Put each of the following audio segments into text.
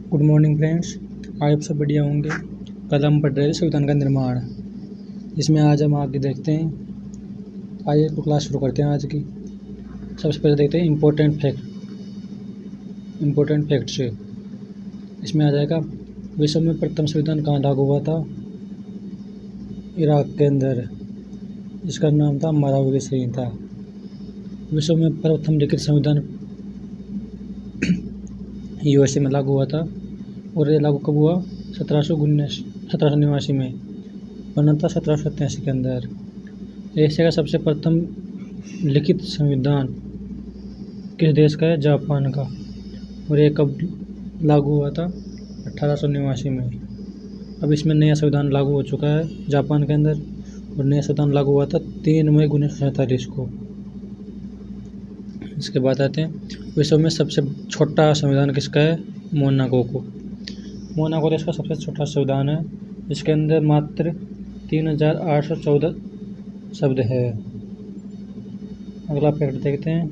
Good morning friends. आज आप सब बढ़िया होंगे। कल हम पढ़ रहे थे संविधान का निर्माण, जिसमें आज हम आगे देखते हैं। आइए तो क्लास शुरू करते हैं आज की। सबसे पहले देखते हैं इम्पोर्टेंट फैक्ट्स। इसमें आ जाएगा विश्व में प्रथम संविधान कहाँ लागू हुआ था। इराक के अंदर, जिसका नाम था मरावी संहिता। विश्व में प्रथम लिखित संविधान यूएसए में लागू हुआ था, और ये लागू कब हुआ? 1789 में। बना था 1787 के अंदर। एशिया का सबसे प्रथम लिखित संविधान किस देश का है? जापान का। और ये कब लागू हुआ था? 1889 में। अब इसमें नया संविधान लागू हो चुका है जापान के अंदर, और नया संविधान लागू हुआ था 3 मई 1947 को। इसके बाद आते हैं विश्व में सबसे छोटा संविधान किसका है? मोनाको देश का सबसे छोटा संविधान है, जिसके अंदर मात्र 3814 शब्द है। अगला फैक्ट देखते हैं।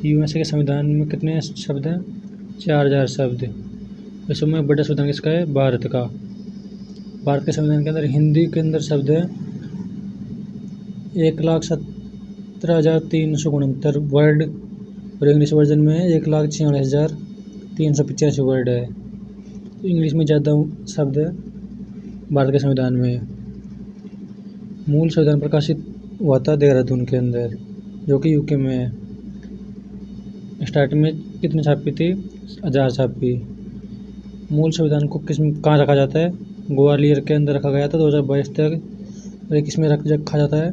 यूएसए के संविधान में कितने शब्द हैं? 4000 शब्द। विश्व में बड़ा संविधान किसका है? भारत का। भारत के संविधान के अंदर हिंदी के अंदर शब्द है 1,17,369 वर्ड, और इंग्लिश वर्जन में 1,46,385 वर्ड है। तो इंग्लिश में ज़्यादा शब्द है भारत के संविधान में। मूल संविधान प्रकाशित हुआ था देहरादून के अंदर, जो कि यूके में है। स्टार्टिंग में कितनी छापी थी? 1000 छापी। मूल संविधान को कहाँ रखा जाता है? ग्वालियर के अंदर रखा गया था 2022 तक। और किस में रखा जाता है?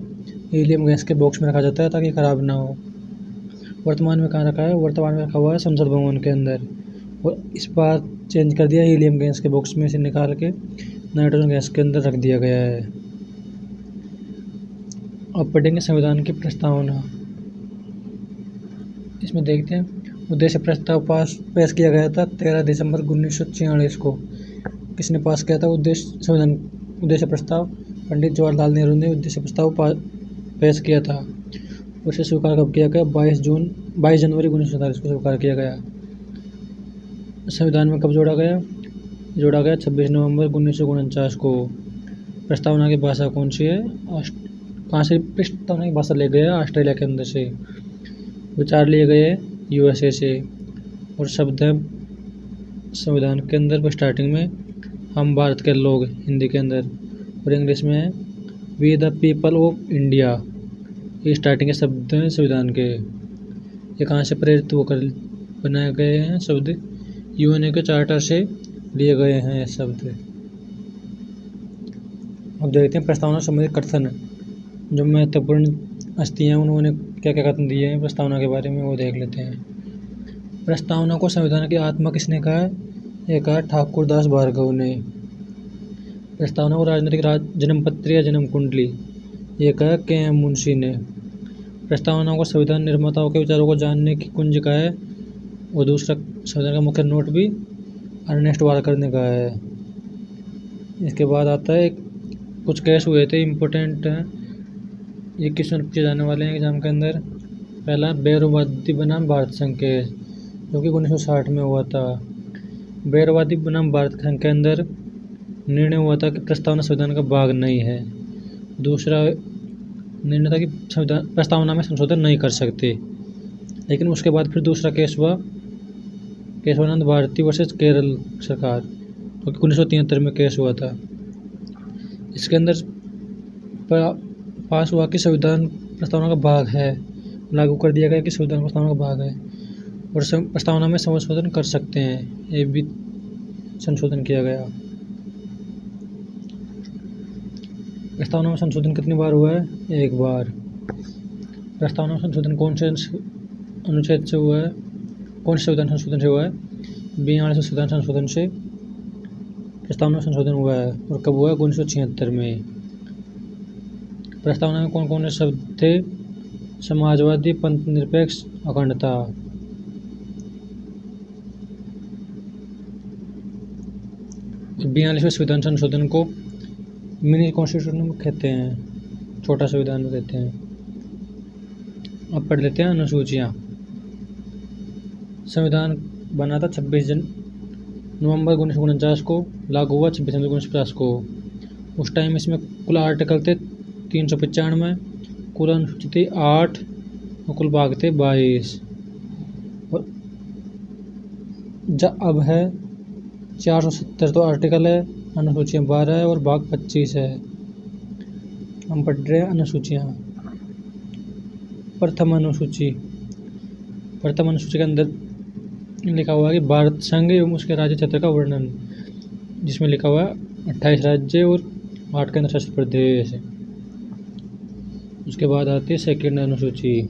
हीलियम गैस के बॉक्स में रखा जाता है, ताकि ख़राब ना हो। वर्तमान में कहाँ रखा है? वर्तमान में रखा हुआ है संसद भवन के अंदर, और इस बार चेंज कर दिया, हीलियम गैस के बॉक्स में से निकाल के नाइट्रोजन गैस के अंदर रख दिया गया है। अब पढ़ेंगे संविधान की प्रस्तावना। इसमें देखते हैं उद्देश्य प्रस्ताव पेश किया गया था 13 दिसंबर 1946 को। किसने पास किया था उद्देश्य प्रस्ताव? पंडित जवाहरलाल नेहरू ने उद्देश्य प्रस्ताव पेश किया था। उसे स्वीकार कब किया गया? 22 जनवरी 1947 को स्वीकार किया गया। संविधान में कब जोड़ा गया? 26 नवंबर 1949 को। प्रस्तावना की भाषा कौन सी है? कहाँ से प्रस्तावना की भाषा ले गया? ऑस्ट्रेलिया के अंदर से। विचार लिए गए यूएसए से, और शब्द है संविधान के अंदर स्टार्टिंग में हम भारत के लोग, हिंदी के अंदर, और इंग्लिश में है we the people of India. ये स्टार्टिंग के शब्द हैं संविधान के। ये कहाँ से प्रेरित होकर बनाए गए हैं शब्द? यूएनए के चार्टर से लिए गए हैं ये शब्द। अब देखते हैं प्रस्तावना संबंधित कथन। जो महत्वपूर्ण हस्तियाँ उन्होंने क्या क्या कथन दिए हैं प्रस्तावना के बारे में, वो देख लेते हैं। प्रस्तावना को संविधान की आत्मा किसने कहा है? ये कहा ठाकुर दास भार्गव ने। प्रस्तावना को राजनीतिक जन्म पत्र या जन्म कुंडली, ये कहा के.एम. मुंशी ने। प्रस्तावना को संविधान निर्माताओं के विचारों को जानने की कुंज का है, और दूसरा संविधान का मुख्य नोट भी अर्नेस्ट वारकर ने कहा है। इसके बाद आता है कुछ केस हुए थे इम्पोर्टेंट हैं, ये क्वेश्चन पूछे जाने वाले हैं एग्जाम के अंदर। पहला बैरवादी बनाम भारत संघ केस, जो कि 1960 में हुआ था। बैरवादी बनाम भारत संघ के अंदर निर्णय हुआ था कि प्रस्तावना संविधान का भाग नहीं है। दूसरा निर्णय था कि प्रस्तावना में संशोधन नहीं कर सकते। लेकिन उसके बाद फिर दूसरा केस हुआ केशवानंद भारती वर्सेस केरल सरकार, जो कि 1973 में केस हुआ था। इसके अंदर पास हुआ कि संविधान प्रस्तावना का भाग है, लागू कर दिया गया कि संविधान प्रस्तावना का भाग है, और प्रस्तावना में संशोधन कर सकते हैं। ये भी संशोधन किया गया। प्रस्तावना में संशोधन कितनी बार हुआ है? 1 बार। प्रस्तावना में संशोधन कौन से अनुच्छेद से हुआ है? कौन से संविधान संशोधन से हुआ है? 42 संविधान संशोधन से प्रस्तावना में संशोधन हुआ है। और कब हुआ है? 1976 में। प्रस्तावना में कौन कौन से शब्द थे? समाजवादी, पंथ निरपेक्ष, अखंडता। तो 42वें संविधान संशोधन को मिनी कॉन्स्टिट्यूशन कहते हैं, छोटा संविधान में कहते हैं। अब पढ़ लेते हैं अनुसूचियाँ। संविधान बना था नवंबर 1949 को लागू हुआ, 26 जनवरी 1950 को। उस टाइम इसमें कुल आर्टिकल थे 395, कुल अनुसूची थी 8 और कुल भाग थे 22। और अब है 470 तो आर्टिकल है, अनुसूचियाँ 12 है और भाग 25 है। हम पढ़ रहे हैं अनुसूचियाँ। प्रथम अनुसूची के अंदर लिखा हुआ है कि भारत संघ एवं उसके राज्य क्षेत्र का वर्णन, जिसमें लिखा हुआ है 28 राज्य और 8 केंद्र शासित प्रदेश। उसके बाद आती है सेकंड अनुसूची।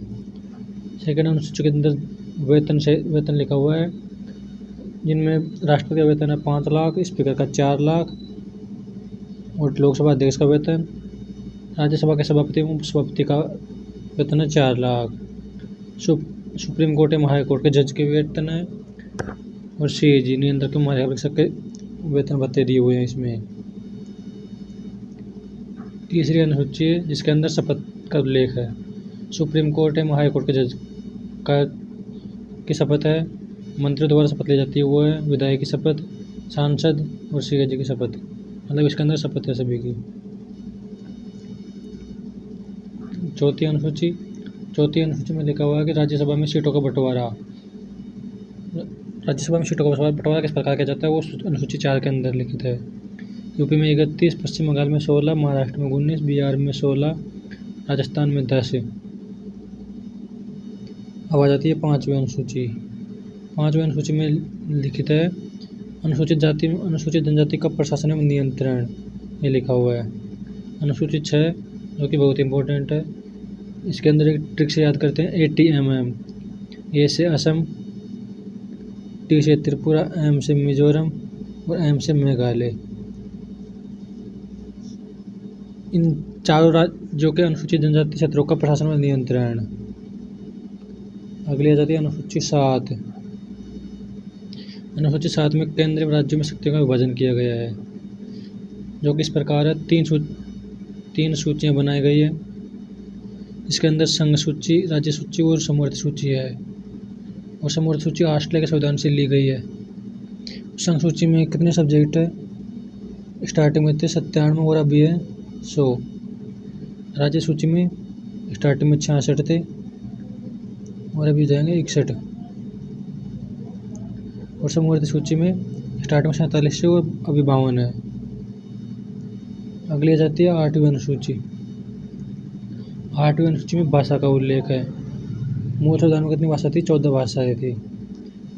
सेकंड अनुसूची के अंदर वेतन लिखा हुआ है, जिनमें राष्ट्रपति का वेतन है 5 लाख, स्पीकर का 4 लाख और लोकसभा अध्यक्ष का वेतन, राज्यसभा के सभापति एवं उपसभापति का वेतन है 4 लाख, सुप्रीम कोर्ट एवं हाई कोर्ट के जज के वेतन है, और सीएजी नियंत्रक एवं महालेखापरीक्षक के वेतन भत्ते दिए हुए हैं इसमें। तीसरी अनुसूची है जिसके अंदर शपथ का उल्लेख है। सुप्रीम कोर्ट एवं हाई कोर्ट के जज की शपथ है, मंत्री द्वारा शपथ ली जाती है, वो है विधायक की शपथ, सांसद और सीएजी की शपथ, मतलब इसके अंदर शपथ है सभी की। चौथी अनुसूची में लिखा हुआ है कि राज्यसभा में सीटों का बंटवारा किस प्रकार किया जाता है, वो अनुसूची 4 के अंदर लिखित है। यूपी में 31, पश्चिम बंगाल में 16, महाराष्ट्र में 19, बिहार में 16, राजस्थान में 10। अब आ जाती है 5वीं अनुसूची। 5वीं अनुसूची में लिखित है अनुसूचित जनजाति का प्रशासन एवं नियंत्रण, ये लिखा हुआ है। अनुसूची 6 जो कि बहुत इंपॉर्टेंट है, इसके अंदर एक ट्रिक से याद करते हैं ATMM। ए से असम, टी से त्रिपुरा, एम से मिजोरम और एम से मेघालय। इन चारों राज्यों के अनुसूचित जनजाति क्षेत्रों का प्रशासन व नियंत्रण। अगली आ जाती है अनुसूची 7। अनुसूची 7 में केंद्र व राज्यों में शक्तियों का विभाजन किया गया है, जो कि इस प्रकार है। 3 सूचियाँ बनाई गई है। इसके अंदर संघ सूची, राज्य सूची और समवर्ती सूची है, और समवर्ती सूची ऑस्ट्रेलिया के संविधान से ली गई है। संघ सूची में कितने सब्जेक्ट है, स्टार्टिंग में थे 97 और अभी है 100। राज्य सूची में स्टार्टिंग में 66 थे और अभी जाएंगे 61। और समवर्ती सूची में स्टार्टिंग में 47 और अभी 52 है। अगली आ जाती है 8वीं अनुसूची। 8वीं अनुसूची में भाषा का उल्लेख है। मूल संविधान में कितनी भाषा थी, 14 भाषाएँ थी।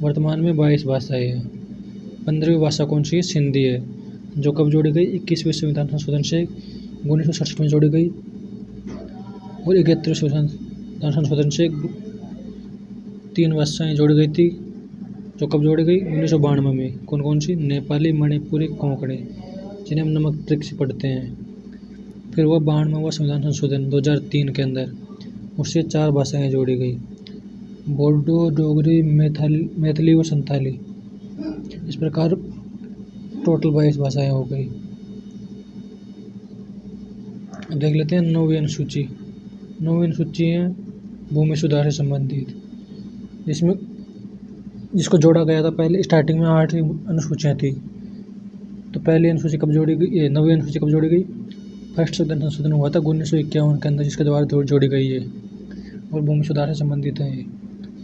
वर्तमान में 22 भाषाएँ हैं। 15वीं भाषा कौन सी है, सिंधी है, जो कब जोड़ी गई, 21वें संविधान संशोधन से 1967 में जोड़ी गई, और 71वें संविधान संशोधन से 3 भाषाएँ जोड़ी गई थी, जो कब जोड़ी गई, 1992 में। कौन सी, नेपाली, मणिपुरी, कोंकणी, जिन्हें हम नमक ट्रिक से पढ़ते हैं। फिर वह 92वां संविधान संशोधन 2003 के अंदर, उससे 4 भाषाएँ जोड़ी गई, बोडो, डोगरी, मैथिली और संथाली। इस प्रकार टोटल 22 भाषाएँ हो गई। अब देख लेते हैं 9वीं अनुसूची। 9वीं अनुसूची है भूमि सुधार से संबंधित, जिसको जोड़ा गया था। पहले स्टार्टिंग में 8 अनुसूचियाँ थी, तो पहली अनुसूची कब जोड़ी गई, ये 9वीं अनुसूची कब जोड़ी गई, फर्स्ट संविधान संशोधन हुआ था 1951 के अंदर, जिसके द्वारा जोड़ी गई है और भूमि सुधार से संबंधित है ये।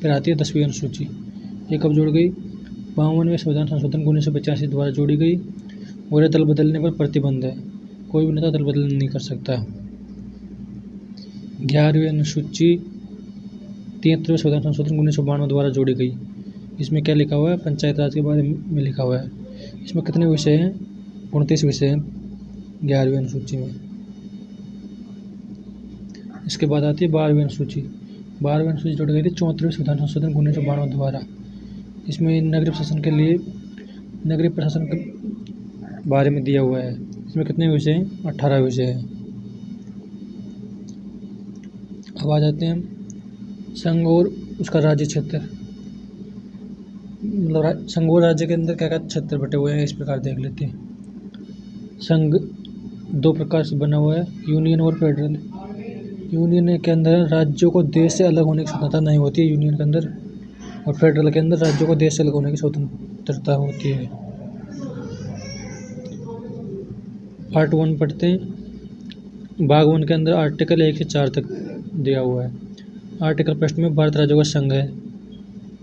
फिर आती है 10वीं अनुसूची। ये कब जोड़ गई, 52वें संविधान संशोधन 1985 द्वारा जोड़ी गई, और दल बदलने पर प्रतिबंध है, कोई भी नेता दल बदल नहीं कर सकता। 11वीं अनुसूची 73वें संविधान संशोधन 1992 द्वारा जोड़ी गई। इसमें क्या लिखा हुआ है, पंचायत राज के बारे में लिखा हुआ है। इसमें कितने विषय हैं, 29 विषय हैं 11वीं अनुसूची में। इसके बाद आती है 12वीं अनुसूची। 12वीं अनुसूची जोड़ी गई थी 34वें संविधान संशोधन 1992 द्वारा। इसमें नगरीय प्रशासन के बारे में दिया हुआ है। इसमें कितने विषय हैं, 18 विषय हैं। अब आ जाते हैं संघ और उसका राज्य क्षेत्र। मतलब संघ और राज्य के अंदर क्या क्या क्षेत्र बटे हुए हैं, इस प्रकार देख लेते हैं। संघ 2 प्रकार से बना हुआ है, यूनियन और फेडरल। यूनियन के अंदर राज्यों को देश से अलग होने की स्वतंत्रता नहीं होती है यूनियन के अंदर, और फेडरल के अंदर राज्यों को देश से अलग होने की स्वतंत्रता होती है। पार्ट 1 पढ़ते हैं। भाग 1 के अंदर आर्टिकल 1 से 4 तक दिया हुआ है। आर्टिकल फर्स्ट में भारत राज्यों का संघ है,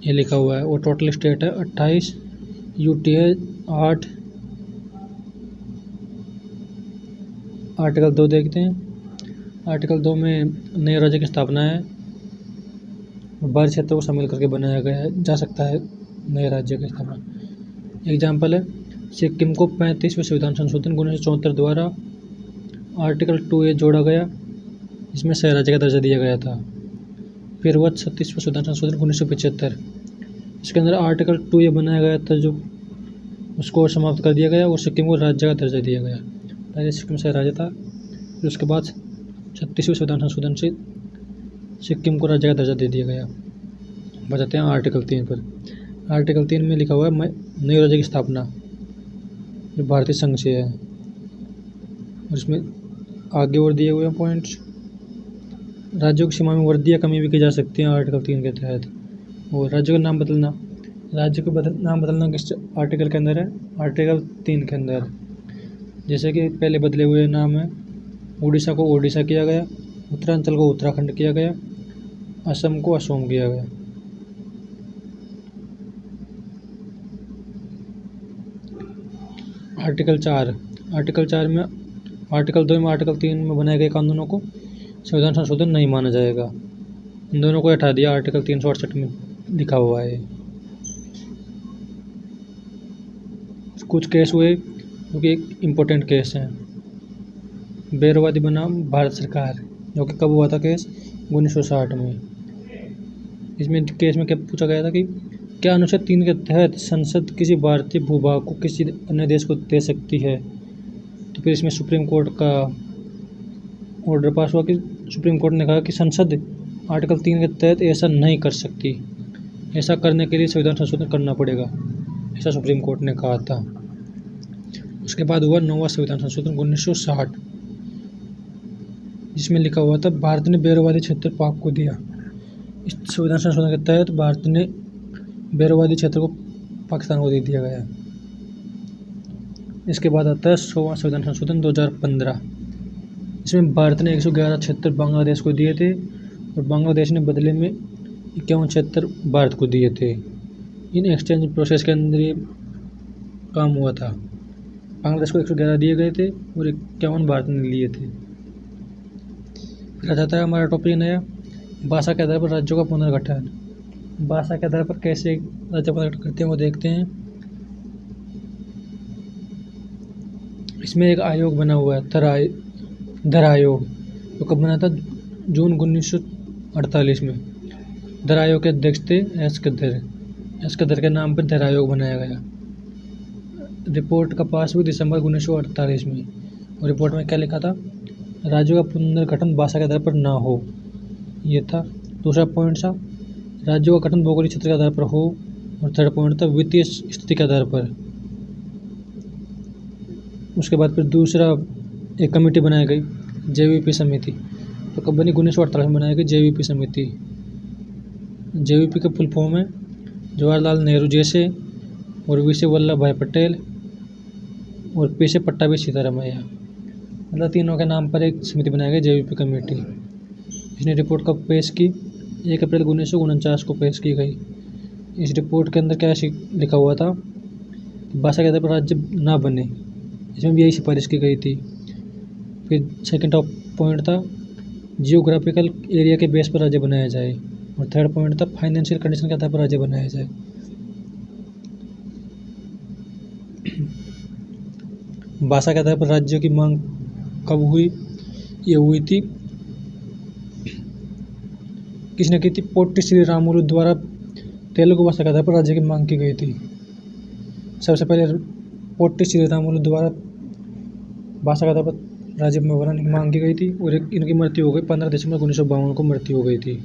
ये लिखा हुआ है, और टोटल स्टेट है 28, यूटी है 8। आर्टिकल 2 देखते हैं। आर्टिकल 2 में नए राज्य की स्थापना है, बाहरी क्षेत्रों को शामिल करके बनाया गया है जा सकता है नए राज्य की स्थापना। एग्जाम्पल है, सिक्किम को 35वें संविधान संशोधन 1974 द्वारा आर्टिकल 2A जोड़ा गया, इसमें सह राज्य का दर्जा दिया गया था। फिर वह 36वें संविधान संशोधन 1975, इसके अंदर आर्टिकल 2A बनाया गया था, जो उसको समाप्त कर दिया गया और सिक्किम को राज्य का दर्जा दिया गया। पहले सिक्किम सह राज्य था, फिर उसके बाद 36वें संविधान संशोधन से सिक्किम को राज्य का दर्जा दे दिया गया। बताते हैं आर्टिकल 3 पर। आर्टिकल 3 में लिखा हुआ है नए राज्य की स्थापना, जो भारतीय संघ से है, और इसमें आगे और दिए हुए हैं पॉइंट्स। राज्यों की सीमा में वृद्धि या कमी भी की जा सकती है आर्टिकल 3 के तहत। और राज्यों का नाम बदलना, राज्य को नाम बदलना किस आर्टिकल के अंदर है? आर्टिकल 3 के अंदर। जैसे कि पहले बदले हुए नाम है, उड़ीसा को ओडिशा किया गया, उत्तरांचल को उत्तराखंड किया गया, असम को असम किया गया। आर्टिकल 4। आर्टिकल 2 में आर्टिकल 3 में बनाए गए कानूनों को संविधान संशोधन नहीं माना जाएगा। इन दोनों को हटा दिया, आर्टिकल 368 में लिखा हुआ है। कुछ केस हुए जो कि एक इम्पोर्टेंट केस हैं। बैरवादी बनाम भारत सरकार, जो कि कब हुआ था केस? 1960 में। इसमें केस में क्या पूछा गया था कि क्या अनुच्छेद 3 के तहत संसद किसी भारतीय भूभाग को किसी अन्य देश को दे सकती है? तो फिर इसमें सुप्रीम कोर्ट का ऑर्डर पास हुआ कि सुप्रीम कोर्ट ने कहा कि संसद आर्टिकल 3 के तहत ऐसा नहीं कर सकती, ऐसा करने के लिए संविधान संशोधन करना पड़ेगा, ऐसा सुप्रीम कोर्ट ने कहा था। उसके बाद हुआ 9वां संविधान संशोधन 1960, जिसमें लिखा हुआ था भारत ने बैरवादी क्षेत्र पाक को दिया। इस संविधान संशोधन के तहत भारत ने बैरवादी क्षेत्र को पाकिस्तान को दे दिया गया। इसके बाद आता है 100वां संविधान संशोधन 2015। इसमें भारत ने 111 क्षेत्र बांग्लादेश को दिए थे और बांग्लादेश ने बदले में 51 क्षेत्र भारत को दिए थे। इन एक्सचेंज प्रोसेस के अंदर ये काम हुआ था। बांग्लादेश को 111 दिए गए थे और 51 भारत ने लिए थे। फिर आ जाता है हमारा टॉपिक नया, भाषा के आधार पर राज्यों का पुनर्गठन। भाषा के आधार पर कैसे राज्य पुनर्गठन करते हैं वो देखते हैं। इसमें एक आयोग बना हुआ है, धर आयोग, जो कब बना था? जून 1948 में। धर आयोग के अध्यक्ष थे एस कदर के नाम पर धर आयोग बनाया गया। रिपोर्ट का पास हुई दिसंबर 1948 में, और रिपोर्ट में क्या लिखा था? राज्यों का पुनर्गठन भाषा के आधार पर ना हो, ये था। दूसरा पॉइंट था राज्यों का गठन भौगोलिक क्षेत्र के आधार पर हो, और थर्ड पॉइंट था वित्तीय स्थिति के आधार पर। उसके बाद फिर दूसरा एक कमेटी बनाई गई, जेवीपी समिति। तो कब बनी? 1948 में बनाई गई जेवीपी समिति। जेवीपी का फुल फॉर्म है जवाहरलाल नेहरू जैसे, और वी से वल्लभ भाई पटेल, और पी से पट्टाभी सीतारामैया। मतलब तीनों के नाम पर एक समिति बनाई गई, जेवीपी कमेटी। इसने रिपोर्ट कब पेश की? 1 अप्रैल 1949 को पेश की गई। इस रिपोर्ट के अंदर क्या लिखा हुआ था? भाषा के आधार पर राज्य ना बने, इसमें भी यही सिफारिश की गई थी। फिर सेकंड टॉप पॉइंट था जियोग्राफिकल एरिया के बेस पर राज्य बनाया जाए, और थर्ड पॉइंट था फाइनेंशियल कंडीशन के आधार पर राज्य बनाया जाए। भाषा के आधार पर राज्यों की मांग कब हुई? ये हुई थी, किसने की थी? पोट्टी श्री रामुलु द्वारा तेलुगु भाषा के आधार पर राज्य की मांग की गई थी। सबसे पहले पोट्टी श्री रामुलु द्वारा भाषा के आधार पर राज्य में बनाने की मांग की गई थी, और इनकी मृत्यु हो गई 15 दिसंबर 1952 को मृत्यु हो गई थी।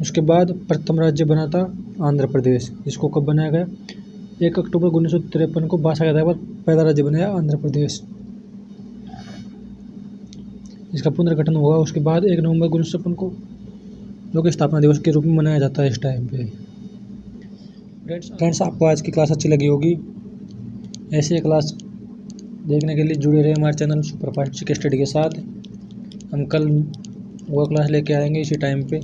उसके बाद प्रथम राज्य बना था आंध्र प्रदेश, जिसको कब बनाया गया? 1 अक्टूबर 1953 को भाषा के आधार पर पहला राज्य बनाया आंध्र प्रदेश। इसका पुनर्गठन हुआ उसके बाद 1 नवंबर 1956 को, जो कि स्थापना दिवस के रूप में मनाया जाता है इस टाइम पे। फ्रेंड्स, आपको आज की क्लास अच्छी लगी होगी। ऐसे क्लास देखने के लिए जुड़े रहे हमारे चैनल सुपरफास्ट जी स्टडी के साथ। हम कल वो क्लास लेके आएंगे इसी टाइम पे।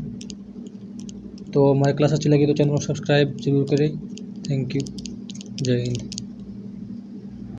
तो हमारी क्लास अच्छी लगी तो चैनल को सब्सक्राइब जरूर करें। Thank you. जय हिंद।